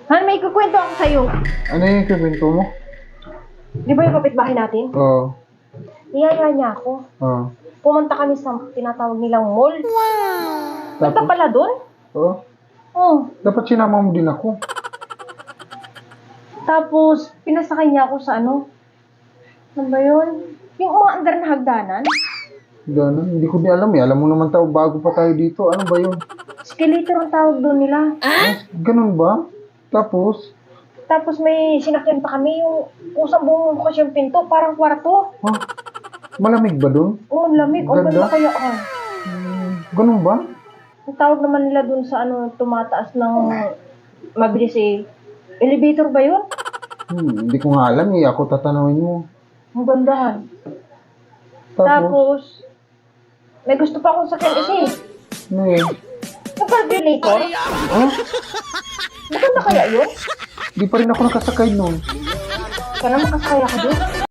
Han, may kukwento ako sa'yo. Ano yung kwento mo? Di ba yung kapitbahay natin? Oo. Niyaya niya ako. Oo. Pumunta kami sa tinatawag nilang mall. Punta Tapos? pala doon? Oo. Oo. Dapat sinama mo din ako. Tapos, pinasakay niya ako sa ano? Ano ba yun? Yung umaandar na hagdanan. Ganun. Hindi ko din alam eh. Alam mo naman tao, bago pa tayo dito. Ano ba yun? Escalator ang tawag doon nila. Ganun ba? Tapos may sinakyan pa kami yung kusang bumubukas yung pinto, parang kwarto. Ha? Malamig ba dun? Oo, lamig. O, Ganda. ganda kaya ako. Ganun ba? Ang tawag naman nila doon sa ano, tumataas ng mabilis eh. Elevator ba yun? Hindi ko nga alam eh. Ako tatanawin mo. Ang gandahan. Tapos? Tapos, may gusto pa akong sakyan isa eh. Ano eh? Yung calculator? Ha? Maganda kaya yun? Di pa rin ako nakasakay nun. Kaya makasakay ako doon.